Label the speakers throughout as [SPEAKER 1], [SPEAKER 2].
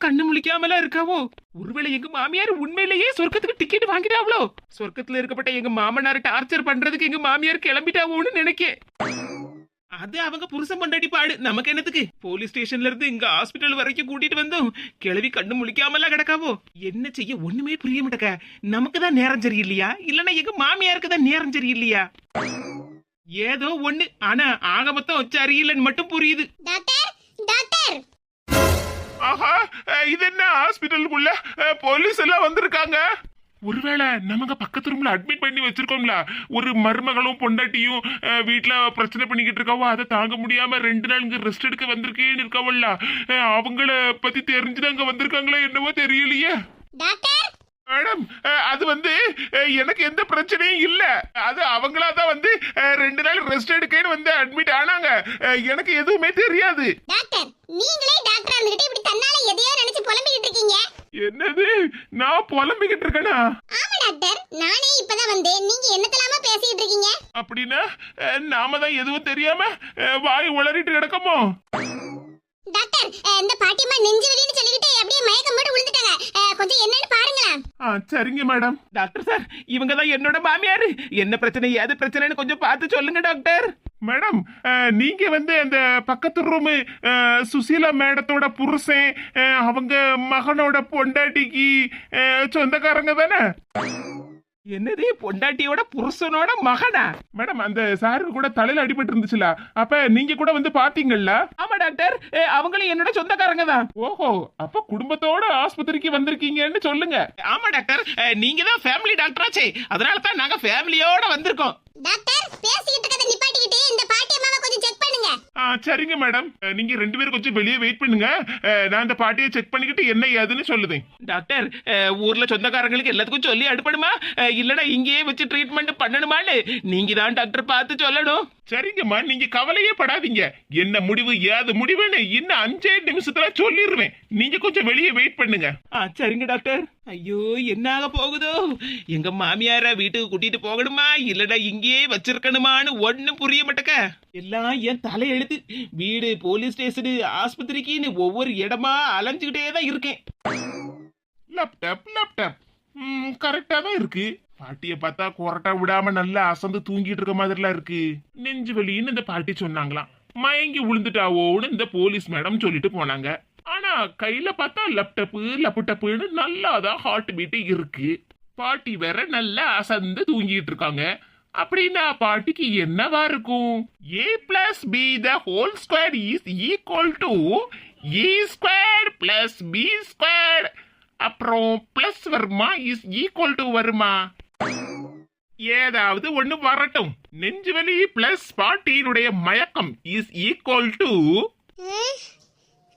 [SPEAKER 1] கண்ணு முழிக்காமல இருக்காவோ? ஒருவேளை எங்க மாமியார் உண்மையிலேயே சொர்க்கத்துக்கு டிக்கெட் வாங்கிட்டாவளோ? சொர்க்கத்துல இருக்கப்பட்ட எங்க மாமனார் டார்ச்சர் பண்றதுக்கு எங்க மாமியார் கிளம்பிட்டாவோன்னு நினைக்கேன். அது அவங்க புருஷன் பண்டாடி பாடு, நமக்கு என்னத்துக்கு? போலீஸ் ஸ்டேஷன்ல இருந்து இங்க ஹாஸ்பிட்டல் வரைக்கும் கூட்டிட்டு வந்தோம். கிளவி கண்ணு முழிக்காமலாம் கிடக்காவோ? என்ன செய்ய ஒண்ணுமே புரிய மாட்டேக்க. நமக்கு தான் நேரம் சரியில்லையா, இல்லன்னா எங்க மாமியாருக்கு தான் நேரம் சரியில்லையா? ஏதோ ஒண்ணு, ஆனா ஆக மொத்தம் சரியில்லைன்னு மட்டும் புரியுது. ஆஹா, இது என்ன ஹாஸ்பிட்டலுக்குள்ள போலீஸ் எல்லாம் வந்திருக்காங்க? ஒருவேளை நமக்கு பக்கத்து ரூம்ல அட்மிட் பண்ணி வச்சிருக்கோம்ல, ஒரு மருமகளும் பொண்டாட்டியும் வீட்டுல பிரச்சனை பண்ணிக்கிட்டு இருக்காவோ, அதை தாங்க முடியாம 2 நாள் இங்க ரெஸ்ட் எடுக்க வந்திருக்கேன்னு இருக்காவல்ல, அவங்கள பத்தி தெரிஞ்சுதான் அங்க வந்திருக்காங்களா என்னவோ தெரியலையே. மேடம், அது எனக்கு எந்த பிரச்சனையும் இல்ல. அது அவங்களா தான் 2 நாள் ரெஸ்ட் எடுக்கன்னு அட்மிட் ஆனாங்க. எனக்கு எதுவுமே தெரியாது.
[SPEAKER 2] நீங்களே டாக்டர் வந்துட்டு இப்படி தன்னால எதையோ நினைச்சு புலம்பிக்கிட்டு இருக்கீங்க.
[SPEAKER 1] என்னது, நான் புலம்பிக்கிட்டு இருக்கேனா?
[SPEAKER 2] ஆமா டாக்டர், நானே இப்பதான் வந்தேன். நீங்க என்னத்தலாமா பேசிட்டு இருக்கீங்க?
[SPEAKER 1] அப்படின்னா நாம தான் எதுவும் தெரியாம வாய் உளறிட்டு கிடக்கமோ?
[SPEAKER 2] டாக்டர், இந்த பாட்டிமா நெஞ்சு வலின்னு சொல்லிக்கிட்டு அப்படியே மயக்கம் போட்டு விழுந்துட்டாங்க. கொஞ்சம் என்னன்னு பாருங்களேன்.
[SPEAKER 1] சரிங்க மேடம். டாக்டர் சார், இவங்க தான் என்னோட மாமியார். என்ன பிரச்சனை, ஏது பிரச்சனைன்னு கொஞ்சம் பார்த்து சொல்லுங்க டாக்டர். மேடம், நீங்க அந்த பக்கத்து ரூமு சுசீலா மேடத்தோட புருஷன், அவங்க மகனோட பொண்டாட்டிக்கு சொந்தக்காரங்க தானே? என்னது, பொண்டாட்டியோட புருஷனோட மகனா? மேடம், அந்த சாரு கூட தலையில அடிபட்டு இருந்துச்சுல, அப்ப நீங்க கூட பாத்தீங்கல்ல? ஆமா டாக்டர், அவங்களும் என்னோட சொந்தக்காரங்க தான். ஓஹோ, அப்ப குடும்பத்தோட ஆஸ்பத்திரிக்கு வந்திருக்கீங்கன்னு சொல்லுங்க. ஆமா டாக்டர், நீங்க தான் ஃபேமிலி டாக்டராச்சே, அதனால தான் நாங்க ஃபேமிலியோட வந்திருக்கோம்.
[SPEAKER 2] டாக்டர், பேசிக்கிட்டு இருக்கதை நிப்பாட்டிக்கிட்டு இந்த பாட்டி அம்மாவை கொஞ்சம் செக் பண்ணுங்க.
[SPEAKER 1] சரிங்க மேடம், நீங்க 2 பேரும் கொஞ்சம் வெளியே வெயிட் பண்ணுங்க. நான் அந்த பாட்டியை செக் பண்ணிக்கிட்டு என்ன ஏதுன்னு சொல்லுதேன். டாக்டர், ஊர்ல சொந்தக்காரங்களுக்கு எல்லாத்துக்கும் சொல்லி அடுப்பணுமா, இல்லனா இங்கேயே வச்சு ட்ரீட்மெண்ட் பண்ணணுமான்னு நீங்க தான் டாக்டர் பார்த்து சொல்லணும். சரிங்கம்மா, நீங்க கவலையே படாதீங்க. என்ன முடிவு ஏது முடிவுன்னு இன்னும் 5 நிமிஷத்துல சொல்லிடுவேன். நீங்க கொஞ்சம் வெளியே வெயிட் பண்ணுங்க. சரிங்க டாக்டர். ஐயோ, என்ன ஆக போகுதோ? எங்க மாமியார வீட்டுக்கு கூட்டிட்டு போகணுமா, இல்லடா இங்கேயே வச்சிருக்கணுமான்னு ஒன்னும் புரிய மாட்டேக்க. எல்லாம் என் தலை எழுத்து. வீடு, போலீஸ் ஸ்டேஷனு, ஆஸ்பத்திரிக்குன்னு ஒவ்வொரு இடமா அலைஞ்சுக்கிட்டே தான் இருக்கேன். லேப்டாப் கரெக்டா தான் இருக்கு. பாட்டிய பார்த்தா கொரட்டா விடாம நல்லா அசந்து தூங்கிட்டு இருக்க மாதிரிலாம் இருக்கு. நெஞ்சு வலின்னு இந்த பாட்டி சொன்னாங்களாம். மயங்கி விழுந்துட்டாவோன்னு இந்த போலீஸ் மேடம் சொல்லிட்டு போனாங்க. ஆனா கையில பார்த்தா லேப்டாப்புன்னு நல்லாதான் ஹார்ட் பீட் இருக்கு. பாட்டி வேற நல்லா அசந்து தூங்கிட்டு இருக்காங்க. அப்படின்னா பாட்டிக்கு என்னவா இருக்கும்? a+b² is equal to e² + b². அப்புறம் பிளஸ் வருமா, இஸ் ஈக்குவல் டு வருமா? ஏதாவது ஒண்ணு வரட்டும். நெஞ்சுவலி பிளஸ் பாட்டியினுடைய மயக்கம் இஸ் ஈக்குவல் டு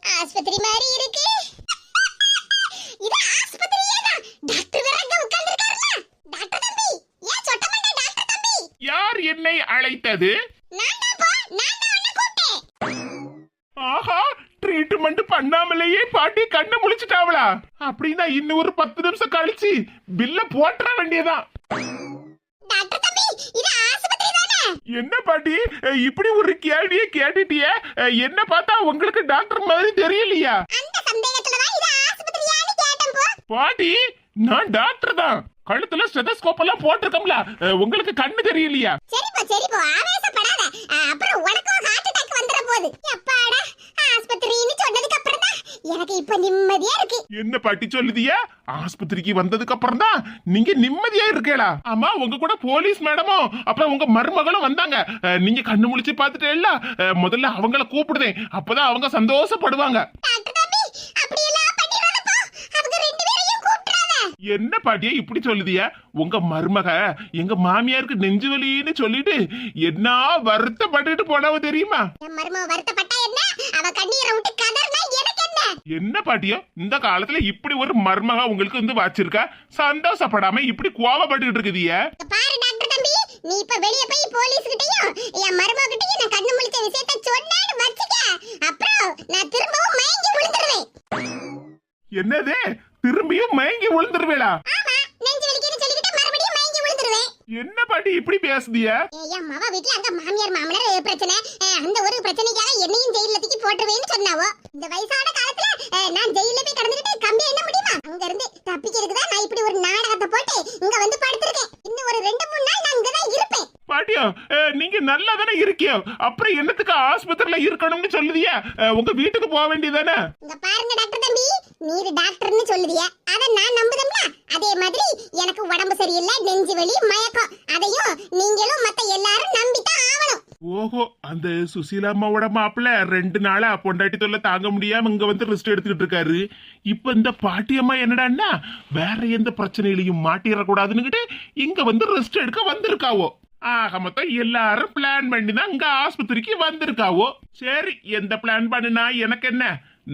[SPEAKER 2] ஆஸ்பத்திரி மாதிரி இருக்கு. இது ஆஸ்பத்திரியே தான். டாக்டர் வேற அங்க உட்கார்ந்திருக்காருல. டாக்டர் தம்பி, ஏன் சொட்ட மாட்டே டாக்டர் தம்பி?
[SPEAKER 1] யார் என்னை அழைத்தது?
[SPEAKER 2] நான் உன்னை கூப்பிட்டேன்.
[SPEAKER 1] ஆஹா, ட்ரீட்மெண்ட் பண்ணாமலேயே பாட்டி கண்ணு முழிச்சிட்டாவளா? அப்படின்னா இன்னும் ஒரு 10 நிமிஷம் கழிச்சு பில்ல போட்டுற வேண்டியதான்.
[SPEAKER 2] டாக்டர் தம்பி, இது ஆஸ்பத்திரி தானே?
[SPEAKER 1] என்ன பாட்டி இப்படி ஒரு கேள்வியே கேட்டுட்டியே? என்ன பார்த்தா உங்களுக்கு டாக்டர் மாதிரி தெரியலையா?
[SPEAKER 2] அந்த சந்தேகத்துல தான் இது ஆஸ்பத்திரியான்னு கேட்டேன் போ.
[SPEAKER 1] பாட்டி, நான் டாக்டர் தான். கழுத்துல ஸ்டெதஸ்கோப் எல்லாம் போட்டிருக்கோம்ல, உங்களுக்கு கண்ணு தெரியலையா?
[SPEAKER 2] சரிப்பா ஆவேசப்படாத. அப்புறம் உனக்கும் ஹார்ட் அட்டாக் வந்துற போகுது. அப்பாடா, ஆஸ்பத்திரின்னு சொன்னதுக்கு அப்புறம் தான் எனக்கு இப்ப நிம்மதியா இருக்கு.
[SPEAKER 1] என்ன பாட்டி சொல்லுதியா? ஆஸ்பத்திரிக்கு வந்ததுக்கு அப்புறம் தான் நீங்க நிம்மதியா இருக்கேளா? ஆமா, உங்க கூட போலீஸ் மேடமும் அப்புறம் உங்க மருமகளும் வந்தாங்க. நீங்க கண்ணு முழிச்சு பாத்துட்டேல்ல, முதல்ல அவங்கள கூப்பிடுதேன். அப்பதான் அவங்க சந்தோஷப்படுவாங்க.
[SPEAKER 2] டாக்டர் தம்பி, அப்படி எல்லாம் பண்ணிராதப்பா. அவங்க 2 பேரையும் கூப்பிடாத.
[SPEAKER 1] என்ன பாட்டியே இப்படி சொல்லுதியா? உங்க மருமக எங்க மாமியாருக்கு நெஞ்சு வலின்னு சொல்லிட்டு என்ன வருத்தப்பட்டுட்டு போனவ தெரியுமா?
[SPEAKER 2] என் மருமக வருத்தப்பட்டா என்ன, அவ கண்ணீரை விட்டு கதறினா எனக்கு என்ன?
[SPEAKER 1] என்ன பாட்டியோ, இந்த காலத்துல இப்படி ஒரு மருமக உங்களுக்கு வச்சிருக்கா, சந்தோஷப்படாம இப்படி கோவப்பட்டுட்டு இருக்குதியா?
[SPEAKER 2] பாரு டாக்டர் தம்பி, நீ இப்ப வெளிய போய் போலீஸ் கிட்டயும் என் மருமக கிட்டயும் நான் கண்ணு முழிச்ச விஷயத்தை சொன்னேன்னு வச்சுக்க, அப்புறம் நான் திரும்பவும் மயங்கி விழுந்துருவேன்.
[SPEAKER 1] என்னது, திரும்பியும் மயங்கி விழுந்துருவேளா?
[SPEAKER 2] ஆமா, நெஞ்சு வலிக்குன்னு சொல்லிட்டு மறுபடியும் மயங்கி விழுந்துருவேன்.
[SPEAKER 1] என்ன பாட்டி இப்படி பேசுதியா?
[SPEAKER 2] என் மவ வீட்ல அங்க மாமியார் மாமனார் பிரச்சனை, அந்த ஒரு பிரச்சனைக்காக என்னையும் ஜெயில தூக்கி போட்டுருவேன்னு சொன்னாவோ. இந்த வயசான காலத்துல நான் ஜெயில போய் கடந்துக்கிட்டு கம்பி என்ன முடியுமா? அங்க இருந்து தப்பிக்கிறதுக்கு தான் நான் இப்படி ஒரு நாடகத்தை போட்டு இங்க வந்து படுத்திருக்கேன். இன்னும் ஒரு 2-3 நாள் நான் இங்க தான் இருப்பேன்.
[SPEAKER 1] பாட்டியா நீங்க நல்லா தானே இருக்கியோ, அப்புறம் என்னத்துக்கு ஆஸ்பத்திரியில இருக்கணும்னு சொல்லுதியா? உங்க வீட்டுக்கு போக வேண்டியதானே?
[SPEAKER 2] இங்க பாருங்க டாக்டர் தம்பி, நீர் டாக்டர்னு சொல்லுதியா, அத நான் நம்புதம்ல. அதே மாதிரி எனக்கு உடம்பு சரியில்லை, நெஞ்சு வலி, மயக்கம், அதையும் நீங்களும் மத்த எல்லாரும் நம்பித்தான் ஆவணும்.
[SPEAKER 1] ஓஹோ, அந்த சுசீலா அம்மாவோட மாப்பிள்ள 2 நாளா பொண்டாட்டி தொல்லை தாங்க முடியாம இங்க வந்து ரெஸ்ட் எடுத்துக்கிட்டு இருக்காரு. இப்ப இந்த பாட்டி அம்மா என்னடான்னா வேற எந்த பிரச்சனையிலையும் மாட்டிடக்கூடாதுன்னுகிட்டு இங்க வந்து ரெஸ்ட் எடுக்க வந்திருக்காவோ. ஆக மொத்தம் எல்லாரும் பிளான் பண்ணி தான் இங்க ஆஸ்பத்திரிக்கு வந்திருக்காவோ. சரி, எந்த பிளான் பண்ணுனா எனக்கு என்ன,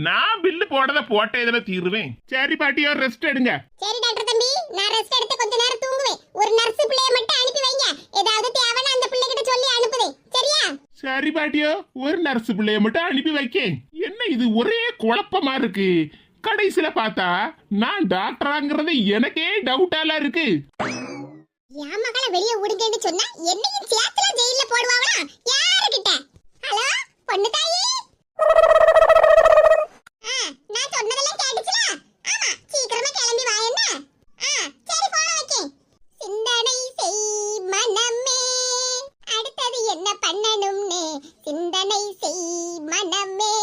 [SPEAKER 1] நான் பில்லு போடத போட்ட இதுல தீருவேன். சரி பாட்டியோ, ரெஸ்ட் எடுங்க.
[SPEAKER 2] சரி டாக்டர் தம்பி, நான் ரெஸ்ட் எடுத்து கொஞ்ச நேரம் தூங்குவேன். ஒரு நர்ஸ் பிள்ளைய மட்டும் அனுப்பி வைங்க, ஏதாவது தேவைன்னா அந்த பிள்ளைகிட்ட சொல்லி அனுப்புதேன், சரியா?
[SPEAKER 1] சரி பாட்டியோ, ஒரு நர்ஸ் பிள்ளைய மட்டும் அனுப்பி வைக்கேன். என்ன இது ஒரே குழப்பமா இருக்கு. கடைசியில பார்த்தா நான் டாக்டராங்கிறது எனக்கே டவுட்டாலாம் இருக்கு.
[SPEAKER 2] என் மகளை வெளியே விடுங்கன்னு சொன்னா என்னையும் சேர்த்துல ஜெயில போடுவாங்களா? யாருக்கிட்ட? ஹலோ பொண்ணு தாயி, நான் சொன்னதெல்லாம் கேட்டுச்சுல? ஆமா, சீக்கிரமா கிளம்பி வா. என்ன? சரி, போன வைக்கேன். சிந்தனை செய் மனமே, அடுத்தது என்ன பண்ணணும்னு சிந்தனை செய் மனமே.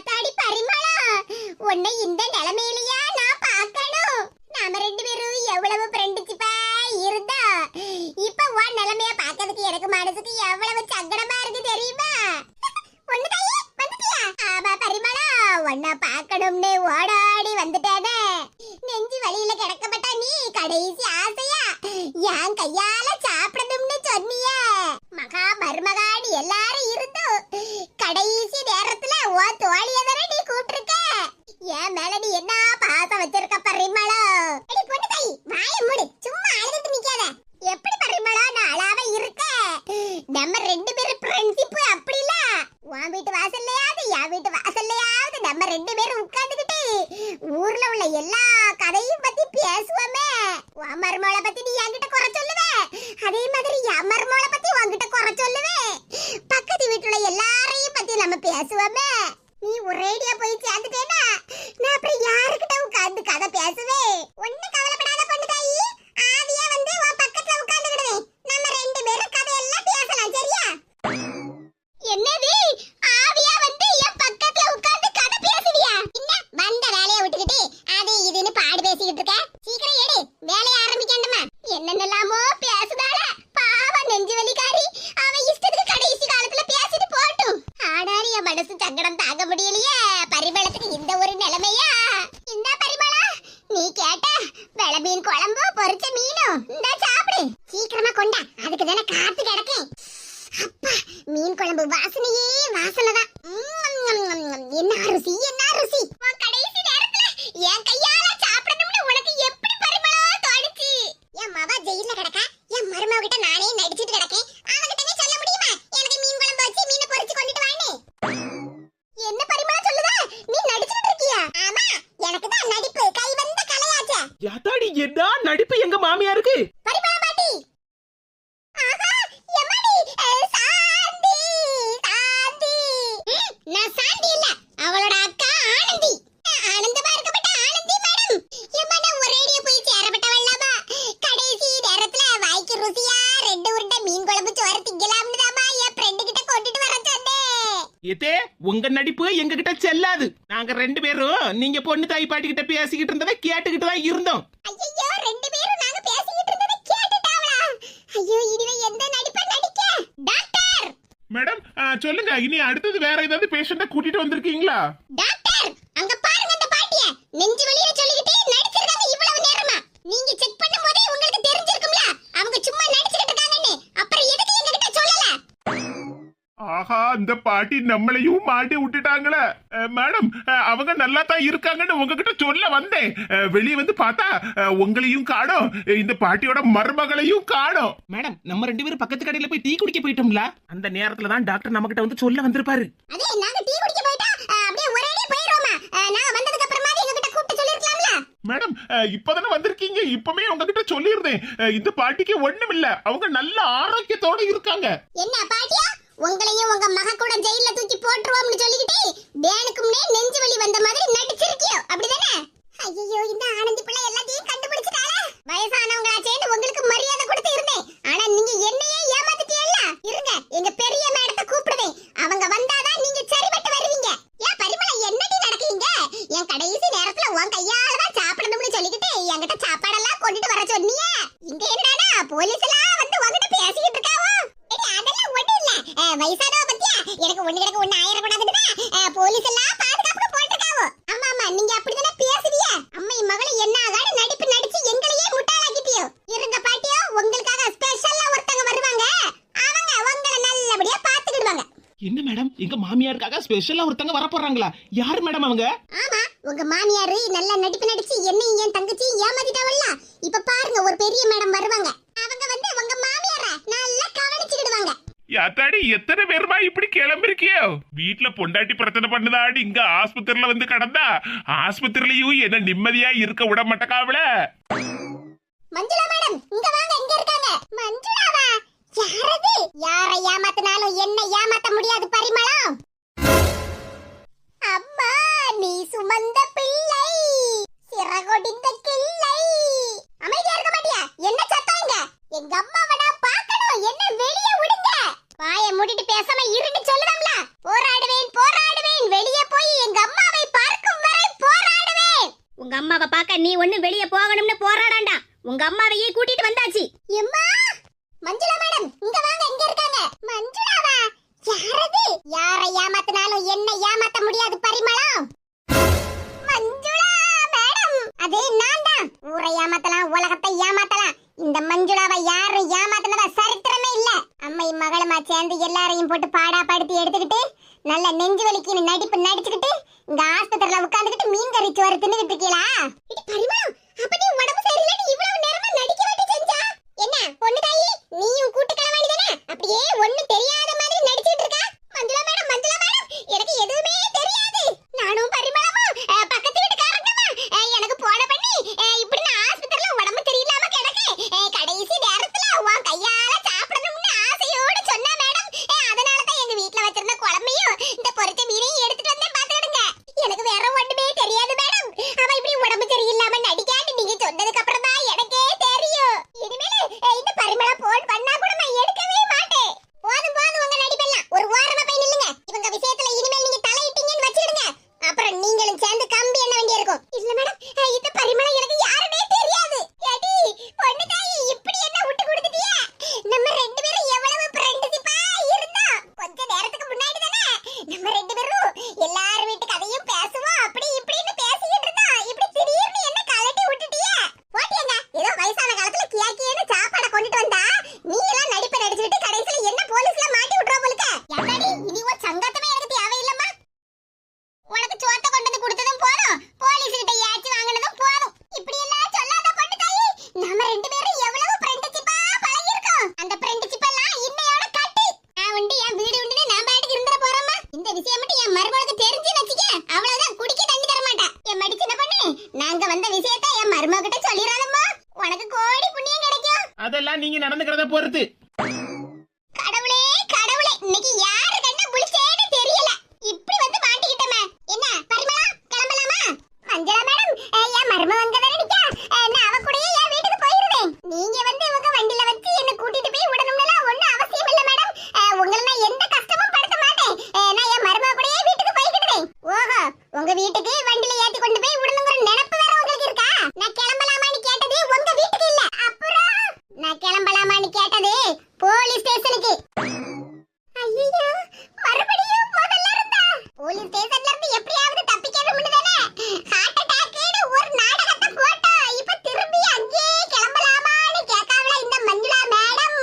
[SPEAKER 2] தாடி பரிமளா, உன்னை இந்த நிலைமையிலயா நான் பார்க்கணும்? நாம 2 பேரும் எவ்வளவு ஃப்ரெண்ட்ஷிப்பா இருந்தா, இப்ப உன் நிலைமைய பார்க்கிறதுக்கு எனக்கு மனசுக்கு எவ்வளவு சங்கடமா இருக்கு தெரியுமா? ஒண்ணு தாயே, வந்துட்டியா? ஆமா பரிமளா, உன்னை பார்க்கணும்னு ஓடாடி வந்துட்டானே. நெஞ்சு வலியில கிடக்கப்பட்டா நீ கடைசி ஆசையா என் கையால சாப்பிடணும்னு சொன்னியே. மகா மருமகாடி எல்லாரும் இருந்தும் கடைசி நேரத்துல உன் தோழிய தானே நீ கூப்பிட்டிருக்க. என் மேல நீ என்ன பாசம் வச்சிருக்க பரிமளா? அடி பொண்ணு தாயி, வாயை மூடு, சும்மா அழுதுட்டு நிக்காத. எப்படி பரிமளா நான் அழாம இருக்க? நம்ம 2 பேரும் ஃப்ரெண்ட்ஷிப் அப்படில. உன் வீட்டு வாசல்லையாவது என் வீட்டு வாசல்லையாவது நம்ம 2 பேரும் உட்கார்ந்துகிட்டு ஊர்ல உள்ள எல்லா கதையும் பத்தி பேசுவோமே. உன் மருமகளை பத்தி நீ என்கிட்ட குறை சொல்லுவே, அதே மாதிரி என் மருமகளை பத்தி உன்கிட்ட குறை சொல்லுவே. பக்கத்து வீட்டுல எல்லாரையும் பத்தி நம்ம பேசுவோமே. நீ ஒரேடியா போய் சேர்ந்துட்டேனா நான் அப்புறம் யாருக்கிட்ட உட்கார்ந்து கதை பேசுவேன்? ஒண்ணு கவலைப்படாத பொண்ணு தாயி, ஆவியா வந்து உன் பக்கத்துல உட்கார்ந்துக்கிடுவேன். நம்ம 2 பேரும் கதையெல்லாம் பேசலாம், சரியா? என்னது, ஆவியா வந்து என் பக்கத்துல உட்கார்ந்து கதை பேசுவியா? என்ன வந்த வேலையை விட்டுக்கிட்டு அது இதுன்னு பாடு பேசிக்கிட்டு இருக்க? சீக்கிரம் எடு, வேலையை ஆரம்பிக்கணுமா? என்னென்னலாமோ பேசுதால, பாவம் நெஞ்சு வலிக்காரி. அவன் இஷ்டத்துக்கு கடைசி காலத்துல பேசிட்டு போட்டும். ஆனாலும் என் மனசு சங்கடம் தாங்க முடியலையே. பரிமளத்துக்கு இந்த ஒரு நிலைமையா? இந்த பரிமளா, நீ கேட்ட வெள மீன் குழம்பு பொரிச்ச மீனும் இந்த சாப்பிடு. சீக்கிரமா கொண்டா, அதுக்கு தானே காத்து கிடக்கேன். அப்பா, மீன் குழம்பு வாசனையே வாசனைதான். என்ன ருசி, என்ன ருசி. உன் கடைசி நேரத்துல என் கையால சாப்பிடணும்னு உனக்கு எப்படி பரிமளா தோணுச்சு? என் மவ ஜெயில கிடக்கா, என் மருமக கிட்ட நானே நடிச்சிட்டு கிடக்கேன். அவகிட்டவே சொல்ல முடியுமா எனக்கு மீன் குழம்பு வச்சு மீனை பொரிச்சு கொண்டுட்டு வான்னு? என்ன பரிமளா சொல்லுதா? நீ நடிச்சிட்டு இருக்கியா? ஆமா, எனக்கு தான் நடிப்பு கை வந்த கலையாச்சே.
[SPEAKER 1] யாத்தாடி, என்ன நடிப்பு எங்க மாமியாருக்கு?
[SPEAKER 2] பரிமளா பாட்டி, ஆஹா எம்மாடி, சாந்தி சாந்தி. நான் சாந்தி இல்ல, அவளோட அக்கா ஆனந்தி. ஆனந்தமா இருக்கப்பட்ட ஆனந்தி மேடம். எம்மா ஒரேடியா போய் சேரப்பட்டவள்லாமா? கடைசி நேரத்துல வாய்க்கு ருசியா 2 உருண்டை மீன் குழம்பு சோறு திங்கலாம்னு தாமா என் ஃப்ரெண்டு கிட்ட கொண்டுட்டு வர சொன்னேன்.
[SPEAKER 1] ஏதே, உங்க நடிப்பு எங்க கிட்ட செல்லாது. நாங்க 2 பேரும் நீங்க பொண்ணு தாய் பாட்டி கிட்ட பேசிக்கிட்டு இருந்ததை கேட்டுக்கிட்டு தான் இருந்தோம்.
[SPEAKER 2] ஐயோ, 2 பேரும் நாங்க பேசிக்கிட்டு இருந்ததை கேட்டுட்டாவளா? ஐயோ, இனிமே எந்த நடிப்பை நடிக்க? டாக்டர்
[SPEAKER 1] மேடம், சொல்லுங்க, இனி அடுத்தது வேற ஏதாவது பேஷண்ட கூட்டிட்டு வந்திருக்கீங்களா?
[SPEAKER 2] டாக்டர், அங்க பாருங்க அந்த பாட்டிய. நெஞ்சு வலியில சொல்லிக்கிட்டே நடிச்சிருக்காங்க இவ்வளவு நேரமா. நீங்க செக் பண்ணும்போதே உங்களுக்கு தெரிஞ்சிருக்கும்ல அவங்க சும்மா நடிச்சிட்டு இருக்காங்கன்னு. அப்புறம் எதுக்கு எங்ககிட்ட சொல்லல?
[SPEAKER 1] ஆஹா, இந்த பாட்டி நம்மளையும் மாட்டி விட்டுட்டாங்களே. மேடம், அவங்க நல்லா தான் இருக்காங்கன்னு உங்ககிட்ட சொல்ல வந்தேன். வெளியே வந்து பார்த்தா உங்களையும் காணோம், இந்த பாட்டியோட மருமகளையும் காணோம். மேடம், நம்ம 2 பேரும் பக்கத்து கடையில போய் டீ குடிக்க போயிட்டோம்ல, அந்த நேரத்துல தான் டாக்டர் நம்ம கிட்ட வந்து சொல்ல வந்திருப்பாரு.
[SPEAKER 2] அதே நாங்க டீ குடிக்க போயிட்டா அப்படியே ஒரேடியா போயிரோமா? நாங்க வந்ததுக்கு அப்புறமா எங்ககிட்ட கூப்பிட்டு சொல்லிருக்கலாம்ல?
[SPEAKER 1] மேடம், இப்பதானே வந்திருக்கீங்க, இப்பமே உங்ககிட்ட சொல்லியிருந்தேன். இந்த பாட்டிக்கு ஒண்ணும் இல்ல, அவங்க நல்ல ஆரோக்கியத்தோட இருக்காங்க.
[SPEAKER 2] என்ன பாட்டியா, உங்களையும் உங்க மக கூட ஜெயில தூக்கி போட்டுருவோம்னு சொல்லிக்கிட்டு வேனுக்கு முன்னே நெஞ்சு வலி வந்த மாதிரி நடிச்சிருக்கியோ அப்படிதானே? ஐயோ, இந்த ஆனந்தி பிள்ளை எல்லாத்தையும் கண்டுபிடிச்சிட்டாளே. வயசானவங்களாச்சேன்னு உங்களுக்கு மரியாதை கொடுத்து இருந்தேன். ஆனா நீங்க என்னையே ஏமாத்திட்டீல்ல. இருங்க, எங்க பெரிய மேடத்தை கூப்பிடுவேன். அவங்க வந்தாதான் நீங்க சரிபட்டு வருவீங்க. ஏன் பரிமளா, என்னடி நடக்கீங்க? என் கடைசி நேரத்துல உன் கையால தான் சாப்பிடணும்னு சொல்லிக்கிட்டு என்கிட்ட சாப்பாடெல்லாம் கொண்டுட்டு வர சொன்னீங்க. இங்க என்னடா போலீஸ் எல்லாம் வந்து உங்ககிட்ட பேசிக்கிட்டு இருக்காவோ? அதெல்லாம் ஒண்ணு இல்ல. வயசானவ பத்தியா எனக்கு ஒண்ணு கிடக்கு ஒண்ணு ஆயிரக்கூடாதுன்னா போலீஸ் எல்லாம் பாதுகாப்பு போட்டுருக்காவோ. ஆமா ஆமா, நீங்க அப்படிதானே பேசுவீங்க. அம்மை மகளை என்ன ஆகாடு நடிப்பு நடிச்சு எங்களையே முட்டாளாக்கிட்டியோ. இருங்க பாட்டியோ, உங்களுக்காக ஸ்பெஷலா ஒருத்தங்க வருவாங்க. அவங்க உங்களை நல்லபடியா பாத்துக்கிடுவாங்க.
[SPEAKER 1] என்ன மேடம், எங்க மாமியாருக்காக ஸ்பெஷலா ஒருத்தங்க வர போறாங்களா? யாரு மேடம் அவங்க?
[SPEAKER 2] ஆமா, உங்க மாமியாரு நல்ல நடிப்பு நடிச்சு என்னையும் என் தங்கச்சி ஏமாத்திட்டாவல்ல. இப்ப பாருங்க, ஒரு பெரிய மேடம் வருவாங்க. அவங்க வந்து உங்க மாமியார நல்லா கவனிச்சுக்கிடுவாங்க.
[SPEAKER 1] யாத்தாடி, எத்தனை பேருமா இப்படி கிளம்பிருக்கியோ? வீட்டுல பொண்டாட்டி பிரச்சனை பண்ணுதாடி இங்க ஆஸ்பத்திரியில வந்து கடந்தா ஆஸ்பத்திரியிலயும் என்ன நிம்மதியா இருக்க விட மாட்டேக்காவல.
[SPEAKER 2] மஞ்சுளா மேடம், இங்க வாங்க. இங்க இருக்காங்க. மஞ்சுளாவா? யாரது? யாரை ஏமாத்தினாலும் என்ன ஏமாத்த முடியாது பரிமளம். அம்மா, நீ சுமந்த பிள்ளை, சிறகொடிந்த கிள்ளை. அமைதியா இருக்க மாட்டியா? என்ன சத்தம் இங்க? எங்க அம்மாவை நான் பார்க்கணும். என்ன வெளியே விடுங்க. வாயை மூடிட்டு பேசாம இருன்னு சொல்லுவாங்கள. போராடுவேன் போராடுவேன், வெளியே போய் எங்க அம்மாவை பார்க்கும் வரை போராடுவேன்.
[SPEAKER 3] உங்க அம்மாவை பார்க்க நீ ஒண்ணு வெளிய போகணும்னு போராடாண்டா. உங்க அம்மாவையே கூட்டிட்டு வந்தாச்சு.
[SPEAKER 2] எம்மா, மஞ்சுளா மேடம், இங்க வாங்க. இங்க இருக்காங்க. மஞ்சுளாவா? யாரது? யாரை ஏமாத்தினாலும் என்ன ஏமாத்த முடியாது பரிமளம். மஞ்சுளா மேடம், அது நான் தான். ஊரை ஏமாத்தலாம், உலகத்தை ஏமாத்தலாம். இந்த மஞ்சுளாவை யாரும் ஏமாத்தினதா சரித்திரமே இல்ல. அம்மை மகளுமா சேர்ந்து எல்லாரையும் போட்டு பாடா படுத்தி எடுத்துக்கிட்டு நல்ல நெஞ்சு வலிக்குன்னு நடிப்பு நடிச்சுக்கிட்டு இங்க ஆஸ்பத்திரியில உட்கார்ந்துகிட்டு மீன் கறி சோறு தின்னுகிட்டு இருக்கீங்களா? பரிமளம், அப்ப நீ உடம்பு சரியில்லைன்னு இவ்வளவு நேரமா நடிக்க வேண்டி செஞ்சா என்ன? பொண்ணு தாயி, நீயும் கூட்டு கிளவாணி தானே? அப்படியே ஒண்ணு தெரியாத மாதிரி நடிச்சிட்டு இருக்கா. மஞ்சுளா மேடம், மஞ்சுளா மேடம், எனக்கு எதுவுமே தெரியாது. நானும் பரிமளமும் பக்கத்து வீட்டுக்காரங்கமா எனக்கு போன பண்ணி இப்படி நான் ஆஸ்பத்திரியில உடம்பு சரியில்லாம கிடக்கு. கடைசி நேரத்துல உன் கையால சாப்பிடணும்னு ஆசையோடு சொன்னா மேடம். அதனாலதான் எங்க வீட்டுல வச்சிருந்த குழம்பையும் இந்த பொரிச்ச மீனையும் எடுத்துட்டு வந்தேன். பாத்துக்கிடுங்க. எனக்கு வேற ஒண்ணுமே தெரியாது மேடம். அவ இப்படி உடம்பு சரியில்லாம நடிக்கான்னு நீங்க சொன்னதுக்கு அப்புறம் தான் எனக்கே தெரியும். இனிமேல் இந்த பரிமளம் போன் பண்ணா கூட நான் எடுக்கவே மாட்டேன். போதும் போதும், உங்க நடிப்பெல்லாம் ஒரு ஓரமா போய் நில்லுங்க. இவங்க விஷயத்துல இனிமேல் நீங்க தலையிட்டீங்கன்னு வச்சிடுங்க. அப்புறம் நீங்களும் சேர்ந்து கம்பி என்ன வேண்டி இருக்கும். இல்ல மேடம், இந்த பரிமளம் எனக்கு யாருமே தெரியாது. ஏடி பொண்ணு தாயி, இப்படி என்ன விட்டு கொடுத்துட்டியே? நம்ம ரெண்டு பேரும் எவ்வளவு ஃப்ரெண்ட்ஷிப்பா இருந்தோம். கொஞ்ச நேரத்துக்கு முன்னாடி தானே நம்ம ரெண்டு பேரும் எல்லார் வீட்டு கதையும் பேசுவோம். அப்படி இப்படின்னு பேசிக்கிட்டு இருந்தோம். இப்படி திடீர்னு என்ன கலட்டி விட்டுட்டியே? போட்டியங்க, ஏதோ வயசான காலத்துல கியாக்கியேன்னு சாப்பாடை கொண்டுட்டு வந்தா நீ எல்லாம் நடிப்பை நடிச்சுட்டு கடைசியில என்ன போலீஸ்ல மாட்டி விட்டுறோம் போலுக்க. யாராடி, இனி ஒரு சங்கத்தமே எனக்கு தேவையில்லம்மா. உனக்கு சோத்த கொண்டு வந்து கொடுத்ததும் போதும், போலீஸ் கிட்ட ஏச்சி வாங்கினதும் போதும். இப்படி எல்லாம் சொல்லாத பொண்ணு தாயி. நாம ரெண்டு பேரும் எவ்வளவு ஃப்ரெண்ட்ஷிப்பா பழகிருக்கோம். அந்த ஃப்ரெண்ட்ஷிப் எல்லாம் இன்னையோட கட்டு. நான் உண்டு என் வீடு உண்டுன்னு நான் பாட்டுக்கு இருந்துற போறோமா? இந்த விஷயம் மட்டும் என் மருமகளுக்கு தெரிஞ்சு வச்சுக்க, அவ்வளவுதான், குடிக்க தண்ணி தர மாட்டா. என் மடிச்சின பொண்ணு, நாங்க வந்த விஷயத்தை என் மருமகிட்ட சொல்லிடாதம்மா. உனக்கு கோடி புண்ணியம் கிடைக்கும்.
[SPEAKER 1] அதெல்லாம் நீங்க நடந்துக்கிறத பொறுத்து.
[SPEAKER 2] கடவுளே கடவுளே, இன்னைக்கு யாரு கண்ண புளிச்சேன்னு தெரியல. இப்படி வந்து மாட்டிக்கிட்டமே. என்ன பரிமளா, கிளம்பலாமா? மஞ்சளா மேடம், என் மருமக தானே நிக்கா. நான் அவ கூடயே என் வீட்டுக்கு போயிருவேன். நீங்க வந்து உங்க வண்டில வச்சு என்ன கூட்டிட்டு போய் விடணும்னுலாம் ஒண்ணும் அவசியம் இல்ல மேடம். உங்களை நான் எந்த கஷ்டமும் படுத்த மாட்டேன். நான் என் மருமக கூடயே வீட்டுக்கு போய்க்கிடுவேன். ஓஹோ, உங்க வீட்டுக்கு வண்டில ஏத்தி கொண்டு போய் விடணுங்கிற நினைப்பு வேற உங்களுக்கு இருக்கா? நான் கிளம்பலாமான்னு கேட்டது உங்க வீட்டுக்கு இல்ல. அப்புறம் நான் கிளம்பலாமான்னு கேட்டது போலீஸ் ஸ்டேஷனுக்கு. ஐயோ, மறுபடியும் முதல்ல இருந்தா? போலீஸ் ஸ்டேஷன்ல இருந்து எப்படியாவது தப்பிக்கணும்னு தானே ஹார்ட் அட்டாக்னு ஒரு நாடகத்தை போட்டா. இப்ப திரும்பி அங்கே கிளம்பலாமான்னு கேட்காவல இந்த மஞ்சுளா மேடம்.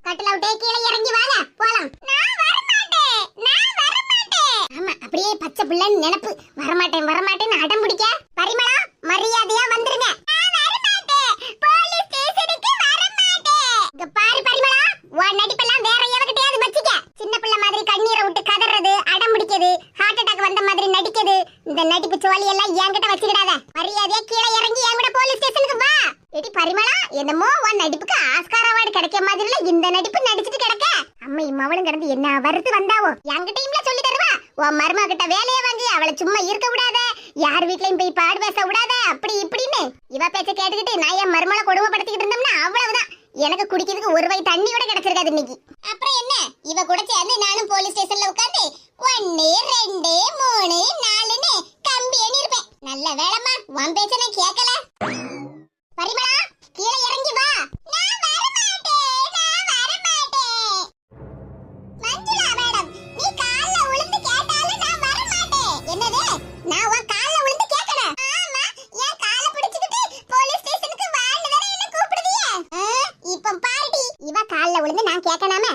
[SPEAKER 2] கட்டல விட்டே கீழே இறங்கி வாங்க, போலாம். நான் வர மாட்டேன், நான் வர மாட்டேன். ஆமா, அப்படியே பச்சை பிள்ளைன்னு நினைப்பு. வரமாட்டேன் வரமாட்டேன்னு அடம் பிடிக்க. பரிமளா, மரியாதையா வந்துருங்க. நான் வர மாட்டேன், போலீஸ் ஸ்டேஷனுக்கு வர மாட்டேன். இங்க பாரு பரிமளா, உன் நடிப்பெல்லாம் வேற எவகிட்டயாவது வச்சுக்க. சின்ன பிள்ளை மாதிரி கண்ணீரை விட்டு கதறது, அடம் பிடிக்கிறது, ஹார்ட் அட்டாக் வந்த மாதிரி நடிக்கிறது, இந்த நடிப்பு சோழி எல்லாம் என்கிட்ட வச்சுக்கிடாத. மரியாதையா கீழே இறங்கி என் கூட போலீஸ் ஸ்டேஷனுக்கு வா. எடி பரிமளா, என்னமோ உன் நடிப்புக்கு ஆஸ்கார் அவார்டு கிடைக்க மாதிரி இந்த நடிப்பு நடிச்சிட்டு கிடக்க. அம்மை மவளே, இவ பேச்ச கேட்டுக்கிட்டு நான் என் மருமகளை கொடுமைப்படுத்திக்கிட்டு இருந்தோம்னா அவ்வளவுதான். எனக்கு குடிக்கிறதுக்கு ஒரு வகை தண்ணி கூட கிடைச்சிருக்காது இன்னைக்கு. அப்புறம் என்ன, இவ கூட சேர்ந்து நானும் போலீஸ் ஸ்டேஷன்ல உட்கார்ந்து 1 2 3 4ன்னு கம்பி எண்ணி இருப்பேன். நல்ல வேலைமா உன் பேச்ச நான் கேட்கல. பரிமளா கீழே இறங்கி வா. நான் வர மாட்டேன். மஞ்சுளா மேடம், நீ கால்ல விழுந்து கேட்டாலும் நான் வர மாட்டேன். என்னது, நான் உன் கால்ல விழுந்து கேட்கணும்? ஆமா, என் காலை பிடிச்சிட்டு போலீஸ் ஸ்டேஷனுக்கு வான்னு வேற என்ன கூப்பிடுதியே? இப்போ பாருடி, இவ கால்ல விழுந்து நான் கேட்கணுமே.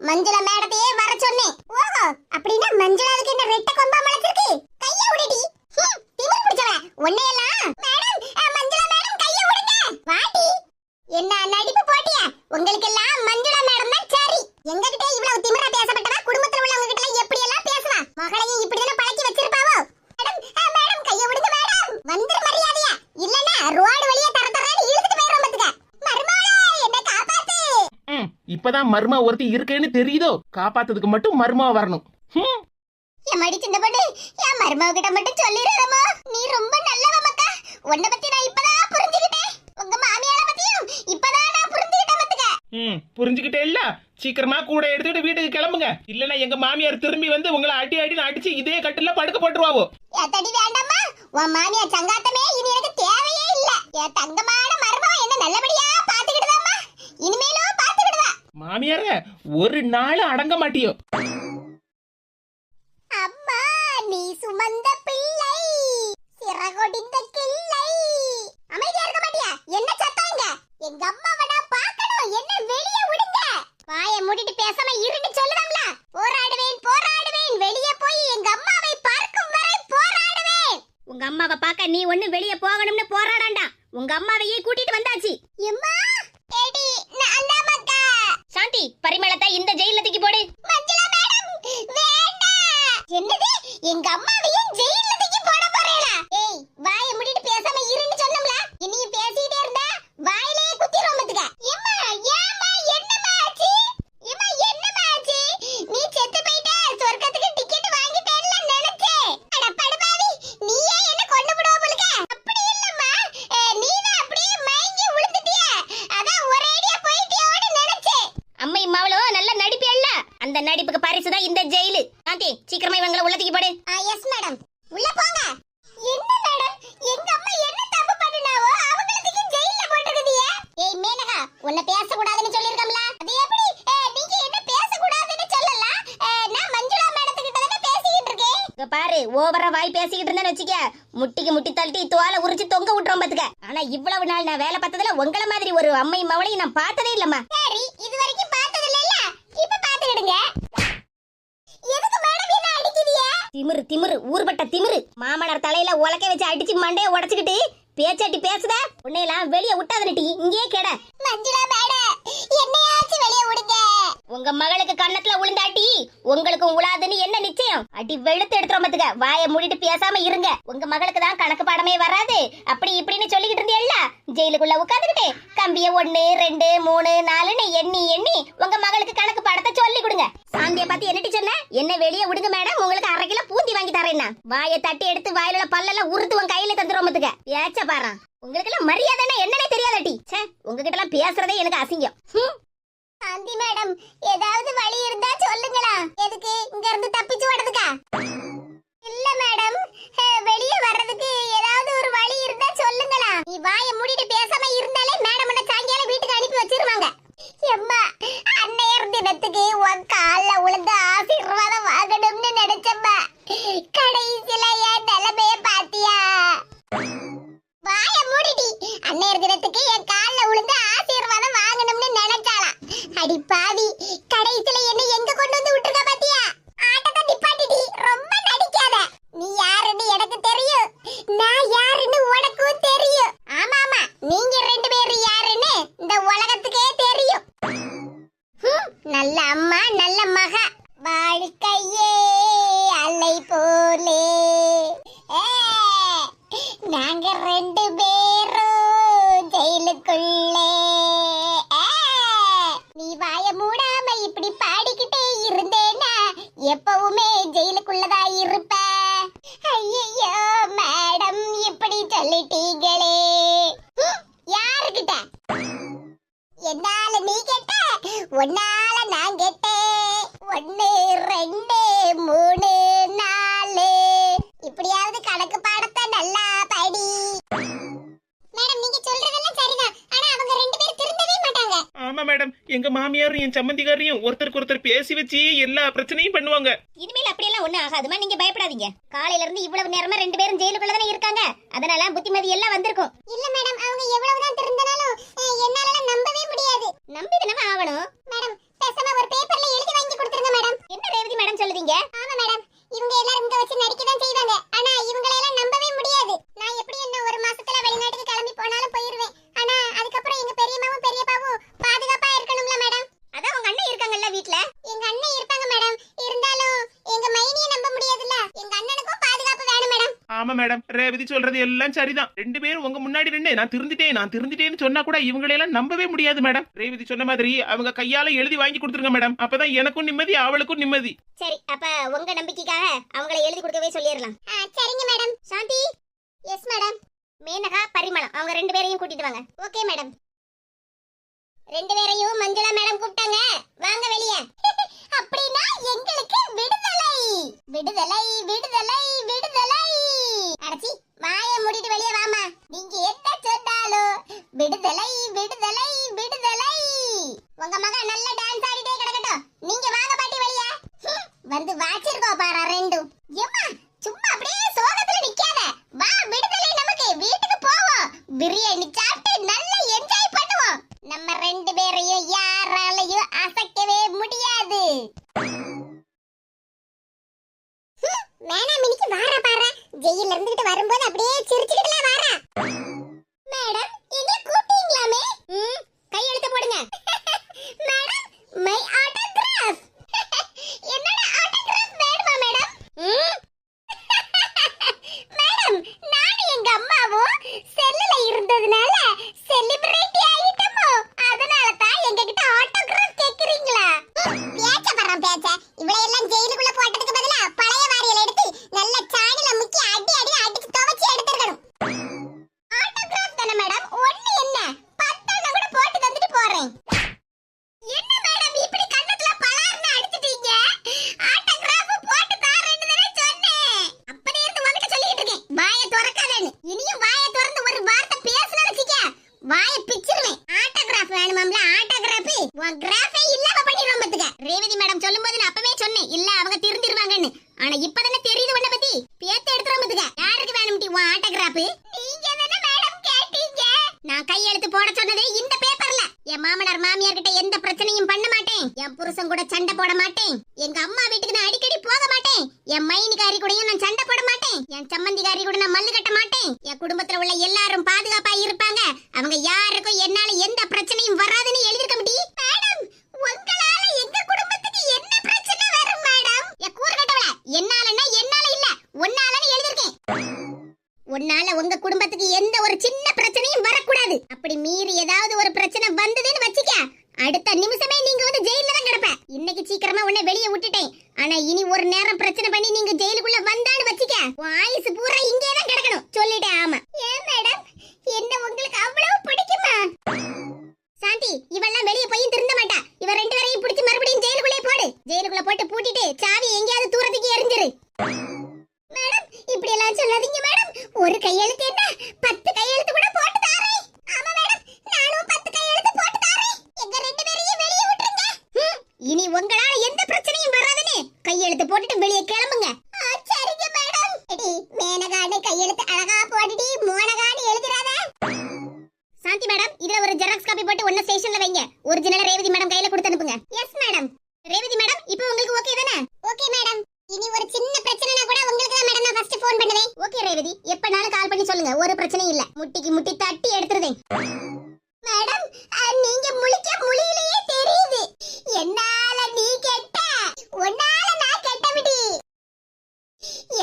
[SPEAKER 2] மஞ்சுளா மேடத்தையே வர சொன்னேன். ஓஹோ, அப்படினா மஞ்சுளாவுக்கு என்ன ரெட்ட கொம்பா முளைச்சிருக்கு? கைய விடுடி. திமிரு பிடிச்சவ. ஒண்ணேலாம் மேடம், மஞ்சுளா மேடம் கைய விடுங்க. வாடி. என்ன நடிப்பு போட்டியா? உங்களுக்கு எல்லாம் மஞ்சுளா மேடம் தான் சரி. எங்ககிட்ட இவ்வளவு திமிரா பேசப்பட்டவ குடும்பத்துல உள்ளவங்க கிட்ட எல்லாம் எப்படி எல்லாம் பேசுவா? மகளையும் இப்படி தான பழக்கி வச்சிருப்பாவோ? மேடம், மேடம் கைய விடுங்க மேடம். வந்துரு மரியாதையா. இல்லனா ரோட் வழியா தரதரான்னு இழுத்துட்டு போயிரும் பாத்துக்க. மர்மோளே, என்ன காப்பாத்து.
[SPEAKER 1] இப்பதான் மர்மா ஒருத்தி இருக்கேன்னு தெரியுதோ, காப்பாத்ததுக்கு மட்டும் மர்மா வரணும்.
[SPEAKER 2] என் மடி சின்ன பொண்ணு, என் மருமக கிட்ட மட்டும் சொல்லிடுறமா. நீ ரொம்ப நல்லவ மக்கா. உன்னை பத்தி நான் இப்பதான் புரிஞ்சுக்கிட்டேன். உங்க மாமியார பத்தியும் இப்பதான் நான் புரிஞ்சுக்கிட்டேன் பாத்துக்க.
[SPEAKER 1] புரிஞ்சுக்கிட்டே இல்ல, சீக்கிரமா கூட எடுத்துட்டு வீட்டுக்கு கிளம்புங்க. இல்லனா எங்க மாமியார் திரும்பி வந்து உங்களை அடி அடின்னு அடிச்சு இதே கட்டுல படுக்க போட்டுருவாவோ.
[SPEAKER 2] ஏத்தடி வேண்டாமா, உன் மாமியார் சங்காத்தமே இனி எனக்கு தேவையே இல்ல. என் தங்கமான மருமக என்ன நல்லபடியா பாத்துக்கிடுதாமா. இனிமேலும் பாத்துக்கிடுவா.
[SPEAKER 1] மாமியார ஒரு நாள் அடங்க மாட்டியோ.
[SPEAKER 2] அம்மா, நீ சுமந்த பிள்ளை சிறகொடிந்த கிள்ளை. அமைதியா இருக்க மாட்டியா? என்ன சத்தம் இங்க? எங்க அம்மாவை நான் பார்க்கணும். என்ன வெளியே விடுங்க. வாயை மூடிட்டு பேசாம இருன்னு சொல்லுவாங்களா? போராடுவேன் போராடுவேன், வெளியே போய் எங்க அம்மாவை பார்க்கும் வரை போராடுவேன்.
[SPEAKER 3] உங்க அம்மாவை பார்க்க நீ ஒண்ணு வெளிய போகணும்னு போராடாண்டா. உங்க அம்மாவையே கூட்டிட்டு வந்தாச்சு.
[SPEAKER 2] எம்மா, ஏடி நான் தான் மக்கா.
[SPEAKER 3] சாந்தி, பரிமளத்தை இந்த ஜெயில தூக்கி போடு.
[SPEAKER 2] மஞ்சுளா மேடம், வேண்டாம். என்னது, எங்க அம்மாவையும் ஜெயில்ல தூக்கி போட போறேளா? ஏய், வாயை மூடிட்டு பேசாம இருன்னு சொன்னோம்ல. இனியும் பேசிட்டே இருந்தா வாயிலே குத்திரும் பாத்துக்க. எம்மா, ஏம்மா, என்னம்மா ஆச்சு? எம்மா, என்னம்மா ஆச்சு? நீ செத்து போயிட்ட, சொர்க்கத்துக்கு டிக்கெட் வாங்கிட்டேன்னு நினைச்சேன். அட படுபாவி, நீயே என்ன கொண்டு விடுவ போலுக்க. அப்படி இல்லம்மா, நீதான் அப்படியே மயங்கி விழுந்துட்டிய. அதான் ஒரேடியா போயிட்டியோன்னு நினைச்சேன்.
[SPEAKER 3] அம்மை மாவளோ நல்ல நடிப்பியல்ல, அந்த நடிப்புக்கு பரிசு தான் இந்த ஜெயிலு. சாந்தி, சீக்கிரமா இவங்களை உள்ள தூக்கி போடு.
[SPEAKER 2] எஸ் மேடம், உள்ள போங்க. என்ன மேடம், எங்க அம்மா என்ன தப்பு பண்ணினாவோ அவங்களுக்கு ஜெயில்ல போட்டுருக்கீங்க. ஏய் மேனகா, உன்னை பேச கூடாதுன்னு சொல்லிருக்கம்ல. அது எப்படி நீங்க என்ன பேச கூடாதுன்னு சொல்லல? நான் மஞ்சுளா மேடத்துக்கிட்ட தான பேசிக்கிட்டு இருக்கேன்.
[SPEAKER 3] இங்க பாரு, ஓவரா வாய் பேசிக்கிட்டு இருந்தேன்னு வச்சுக்க, முட்டிக்கு முட்டி தள்ளி தோலை உரிச்சு தொங்க விட்டுறோம் பாத்துக்க. ஆனா இவ்வளவு நாள் நான் வேலை பார்த்ததுல உங்கள மாதிரி ஒரு அம்மை மவளையும் நான் பார்த்ததே இல்லம்மா.
[SPEAKER 2] சரி, இது வரைக்கும் பார்த்தது இல்ல, இப்ப பாத்துக்கிடுங்க. எதுக்கு மேடம் என்ன அடிக்குதிய?
[SPEAKER 3] திமிரு திமிரு, ஊர்பட்ட திமிரு. மாமனார் தலையில உலக்க வச்சு அடிச்சு மண்டைய உடைச்சுக்கிட்டு பேச்சாட்டி பேசுத. உன்னையெல்லாம் வெளியே விட்டாதனட்டி, இங்கேயே கெட.
[SPEAKER 2] மஞ்சுளா மேடம், என்னையாச்சும் வெளியே விடுங்க.
[SPEAKER 3] உங்க மகளுக்கு கண்ணத்துல விழுந்தாட்டி உங்களுக்கும் உலாதுன்னு என்ன நிச்சயம்? அடி வெளுத்து எடுத்துறோம் பாத்துக்க. வாயை மூடிட்டு பேசாம இருங்க. உங்க மகளுக்கு தான் கணக்கு பாடமே வராது அப்படி இப்படின்னு சொல்லிக்கிட்டு இருந்தியல்ல, ஜெயிலுக்குள்ள உட்காந்துக்கிட்டு கம்பிய 1 2 3 4ன்னு எண்ணி எண்ணி உங்க மகளுக்கு கணக்கு பாடத்தை சொல்லி கொடுங்க. சாந்திய பத்தி என்னட்டி சொன்ன? என்ன வெளியே விடுங்க மேடம், உங்களுக்கு 1/2 கிலோ பூந்தி வாங்கி தரேன்னா. வாயை தட்டி எடுத்து வாயில உள்ள பல்லெல்லாம் உருத்து உன் கையில தந்துரும் பாத்துக்க. ஏச்ச பாரு, உங்களுக்கு எல்லாம் மரியாதைன்னா என்னன்னே தெரியாதட்டி. சே, உங்ககிட்ட எல்லாம் பேசுறதே எனக்கு அசிங்கம்.
[SPEAKER 2] சாந்தி மேடம், ஏதாவது வழி இருந்தா சொல்லுங்களா. எதுக்கு இங்க இருந்து தப்பிச்சு ஓடுறதுக்கா? இல்ல மேடம், வெளியே வர்றதுக்கு ஏதாவது ஒரு வழி இருந்தா சொல்லுங்களா. நீ வாயை மூடிட்டு பேசாம இருந்தாலே மேடம் உன்னை சாயங்காலம் வீட்டுக்கு அனுப்பி வச்சிருவாங்க. எம்மா, அன்னையர் தினத்துக்கு உன் கால்ல விழுந்து ஆசீர்வாதம் வாங்கணும்னு நினைச்சம்மா. கடைசியில என் நிலைமைய பாத்தியா? வாயை மூடிடி. அன்னையர் தினத்துக்கு என் கால்ல விழுந்து ஆசீர்வாதம் வாங்கணும்னு நினைச்சாலாம். அடி பாவி, கடைசியில என்ன எங்க கொண்டு வந்து விட்டுருக்க பாத்தியா? ஆட்டத்தை நிப்பாட்டிடி, ரொம்ப நடிக்காத. நீ யாருன்னு எனக்கு தெரியும், நான் யாருன்னு உனக்கும் தெரியும். ஆமா ஆமா, நீங்க 2 உள்ளே நீ வாய மூடாம இப்படி பாடிக்கிட்டே இருந்தேனா எப்பவுமே ஜெயிலுக்குள்ளதா இருப்ப. ஐயோ மேடம் இப்படி சொல்லிட்டீங்களே. யாருக்கிட்ட? என்னால நீ கேட்ட, உன்னால நான் கேட்டேன். 1 2 3 4 இப்படியாவது கணக்கு பாடத்தை நல்லா படி. மேடம் நீங்க சொல்றதெல்லாம் சரிதான், ஆனா அவங்க 2 பேரும் திருந்தவே மாட்டாங்க.
[SPEAKER 1] ஆமா மேடம், எங்க மாமியாரும் என் சம்மந்திகாரையும் ஒருத்தருக்கு ஒருத்தர் பேசி வச்சு எல்லா பிரச்சனையும் பண்ணுவாங்க.
[SPEAKER 3] இனிமேல் அப்படியெல்லாம் ஒண்ணும் ஆகாதுமா, நீங்க பயப்படாதீங்க. காலையில இருந்து இவ்வளவு நேரமா 2 பேரும் ஜெயிலுக்குள்ள தானே இருக்காங்க, அதனால புத்திமதி எல்லாம் வந்திருக்கும்.
[SPEAKER 2] இல்ல மேடம், அவங்க எவ்வளவுதான் திருந்தனாலும் என்னால நம்பவே முடியாது.
[SPEAKER 3] நம்பிதானே ஆகணும்.
[SPEAKER 2] மேடம் பேசாம ஒரு பேப்பர்ல எழுதி வாங்கி கொடுத்துருங்க மேடம்.
[SPEAKER 3] என்ன ரேவதி மேடம் சொல்லுதீங்க?
[SPEAKER 2] ஆமா மேடம், இவங்க எல்லாரும் இங்க வச்சு நடிக்க தான் செய்வாங்க, ஆனா இவங்களை எல்லாம் நம்பவே முடியாது. நான் எப்படி என்ன ஒரு மாசத்துல வெளிநாட்டுக்கு கிளம்பி போனாலும் போயிருவேன், ஆனா அதுக்கப்புறம் எங்க பெரியம்மாவும் பெரியப்பாவும் பாதுகாப்பா இருக்கணும்ல மேடம்.
[SPEAKER 3] அதான் உங்க அண்ணன் இருக்காங்கல்ல வீட்ல.
[SPEAKER 2] எங்க அண்ணன் இருப்பாங்க மேடம், இருந்தாலும் எங்க மைனியை நம்ப முடியாதுல்ல. எங்க அண்ணனுக்கும் பாதுகாப்பு வேணும் மேடம்.
[SPEAKER 1] ஆமா மேடம், ரேவதி சொல்றது எல்லாம் சரிதான். 2 பேரும் உங்க முன்னாடி நின்னு நான் திருந்திட்டேன்னு சொன்னா கூட இவங்களையெல்லாம் நம்பவே முடியாது மேடம். ரேவதி சொன்ன மாதிரி அவங்க கையால எழுதி வாங்கி கொடுத்துருங்க மேடம், அப்பதான் எனக்கும் நிம்மதி அவளுக்கும் நிம்மதி.
[SPEAKER 3] சரி, அப்ப உங்க நம்பிக்கைக்காக அவங்களை எழுதி கொடுக்கவே சொல்லிடலாம்.
[SPEAKER 2] சரிங்க madam.
[SPEAKER 3] Shanthi.
[SPEAKER 2] Yes madam.
[SPEAKER 3] Menaka, Parimalam அவங்க 2 பேரையும் கூட்டிட்டு வாங்க.
[SPEAKER 2] Okay madam. 2 பேரையும் மஞ்சளா மேடம் கூப்பிட்டாங்க, வாங்க வெளியே. அப்படினா எங்களுக்கு விடுதலை விடுதலை விடுதலை விடுதலை. அடச்சி வாயை மூடிட்டு வெளியே வாமா. நீங்க என்ன சொன்னாலும் விடுதலை விடுதலை விடுதலை. உங்க மகன் நல்ல டான்ஸ் ஆடிட்டே கிடக்கட்டும், நீங்க வாங்க பாட்டி வெளியே. வந்து வாச்சிருக்கோ பாரா ரெண்டும். ஏம்மா சும்மா அப்படியே சோகத்துல நிக்காத, வா விடுதலை நமக்கு. வீட்டுக்கு போவோம், பிரியாணி சாப்பிட்டு நல்லா என்ஜாய் பண்ணுவோம். நம்ம 2 பேரையும் யாராலையும் அசைக்கவே முடியாது. மேனா மினிக்கு வாரா பாரா, ஜெயில இருந்துட்டு வரும்போது அப்படியே சிரிச்சிட்டுலாம் வாரா. மேடம் எங்களை கூப்பிட்டீங்களாமே?
[SPEAKER 3] கையெழுத்து போடுங்க.
[SPEAKER 2] Madam my autograph. என்னோட ஆட்டோகிராஃப் வேணுமா மேடம்? மேடம் நானும் எங்க அம்மாவும் செல்லுல இருந்ததுனால செலிபிரிட்டி ஆயிட்டோமோ, அதனால தான் எங்ககிட்ட ஆட்டோகிராஃப் கேக்குறீங்களா? பேச்ச பரம் பேச்ச, இவளை எல்லாம் ஜெயிலுக்குள்ள போட்டதுக்கு பதிலா பழைய வாரியல எடுத்து நல்ல சாணில முக்கி அடி அடி அடிச்சு துவைச்சு எடுத்துக்கணும். ஆட்டோகிராஃப் தானே மேடம், ஒண்ணு என்ன 10 கூட போட்டு தந்துட்டு போறேன். என்ன மேடம் இப்படி கண்ணத்துல பலார்னு அடிச்சிட்டீங்க? ஆட்டோகிராஃப் போட்டு தாரேன்னு தானே சொன்னேன். அப்பவே இருந்து உன்கிட்ட சொல்லிட்டு இருக்கேன், வாயை திறக்காதேன்னு. இனியும் வாயை திறந்து ஒரு வார்த்தை பேசல வச்சிக்க, வாயை பிச்சிருவேன். ஆட்டோகிராஃப் வேணுமாம்ல, ஆட்டோகிராஃப் உன் கிராஃபே இல்லாம பண்ணிடுவோம் பாத்துக்க.
[SPEAKER 3] ரேவதி மேடம் சொல்லும்போது நான் அப்பவே சொன்னேன், இல்ல அவங்க திருந்திருவாங்கன்னு. ஆனா இப்பதானே தெரியுது உன்னை பத்தி. பேத்த எடுத்துறோம் பாத்துக்க. யாருக்கு வேணும் டி உன் ஆட்டோகிராஃப்?
[SPEAKER 2] நீங்க தானே மேடம் கேட்டீங்க.
[SPEAKER 3] நான் கையெழுத்து போட சொன்னதே இந்த பேப்பர்ல. என் மாமனார் மாமியார் கிட்ட எந்த பிரச்சனையும் பண்ண மாட்டேன், என் புருஷன் கூட சண்டை போட மாட்டேன், எங்க அம்மா வீட்டுக்கு நான் அடிக்கடி போக மாட்டேன், என் மைனிகாரி கூடயும் நான் சண்டை போட மாட்டேன், என் சம்மந்திகாரி கூட நான் மல்லு கட்ட மாட்டேன், என் குடும்பத்துல உள்ள எல்லாரும் பாதுகாப்பா இருப்பாங்க, அவங்க யாருக்கும் என்னால எந்த பிரச்சனையும் வராதுன்னு எழுதிருக்க முடியும்.
[SPEAKER 2] மேடம் உங்களால எங்க குடும்பத்துக்கு என்ன பிரச்சனை வரும் மேடம்?
[SPEAKER 3] என் கூறு கட்டவள, என்னாலன்னா என்னால இல்ல ஒன்னாலன்னு எழுதிருக்கேன். உன்னால உங்க குடும்பத்துக்கு எந்த ஒரு சின்ன பிரச்சனையும் வரக்கூடாது. அப்படி மீறி ஏதாவது ஒரு பிரச்சனை வந்ததுன்னு வச்சுக்க, அடுத்த நிமிஷமே நீங்க வந்து ஜெயில தான் கிடப்ப. இன்னைக்கு சீக்கிரமா உன்னை வெளியே விட்டுட்டேன், ஆனா இனி ஒரு நேரம் பிரச்சனை பண்ணி நீங்க ஜெயிலுக்குள்ள வந்தான்னு வச்சுக்க, உன் ஆயுசு பூரா இங்கே தான் கிடக்கணும் சொல்லிட்டேன். ஆமா.
[SPEAKER 2] ஏன் மேடம் என்ன உங்களுக்கு அவ்வளவு பிடிக்குமா?
[SPEAKER 3] சாந்தி, இவெல்லாம் வெளியே போய் திருந்த மாட்டா. இவ 2 பேரையும் பிடிச்சு மறுபடியும் ஜெயிலுக்குள்ளே போடு. ஜெயிலுக்குள்ள போட்டு பூட்டிட்டு சாவி எங்கேயாவது தூரத்துக்கு எறிஞ்சிரு.
[SPEAKER 2] மேடம் இப்படி எல்லாம் சொல்லாதீங்க மேடம். ஒரு கையெழுத்து என்ன 10 கையெழுத்து கூட போட்டு தாரேன். ஆமா மேடம், நானும் 10 கையெழுத்து போட்டு தாரேன். எங்க 2 பேரையும் வெளியே விட்டுருங்க.
[SPEAKER 3] இனி உங்களால எந்த பிரச்சனையும் வராதுன்னு கையெழுத்து போட்டுட்டு வெளியே கிளம்புங்க.
[SPEAKER 2] சரிங்க மேடம். எடி மேனகான்னு கையெழுத்து அழகா போட்டுடி, மோனகான்னு எழுதிராத.
[SPEAKER 3] சாந்தி மேடம், இதுல ஒரு ஜெராக்ஸ் காப்பி போட்டு ஒண்ணு ஸ்டேஷன்ல வைங்க. ஒரிஜினல் ரேவதி மேடம் கையில கொடுத்து அனுப்புங்க.
[SPEAKER 2] Yes madam.
[SPEAKER 3] ரேவதி மேடம், இப்போ உங்களுக்கு ஓகே தானே?
[SPEAKER 2] Okay madam. இனி ஒரு சின்ன பிரச்சனைனா கூட உங்களுக்கு தான் மேடம் நான் ஃபர்ஸ்ட் ஃபோன் பண்ணுவேன்.
[SPEAKER 3] ஓகே ரேவதி, எப்பனாலும் கால் பண்ணி சொல்லுங்க, ஒரு பிரச்சனையும் இல்ல. முட்டிக்கு முட்டி தட்டி எடுத்துறேன்.
[SPEAKER 2] மேடம் நீங்க முழிக்க முழியிலேயே தெரியுது. என்னால நீ கெட்ட, உன்னால நான் கெட்ட விடி.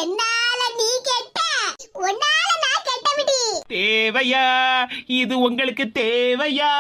[SPEAKER 2] என்னால நீ கெட்ட, உன்னால நான் கெட்ட விடி.
[SPEAKER 1] தேவையா இது உங்களுக்கு தேவையா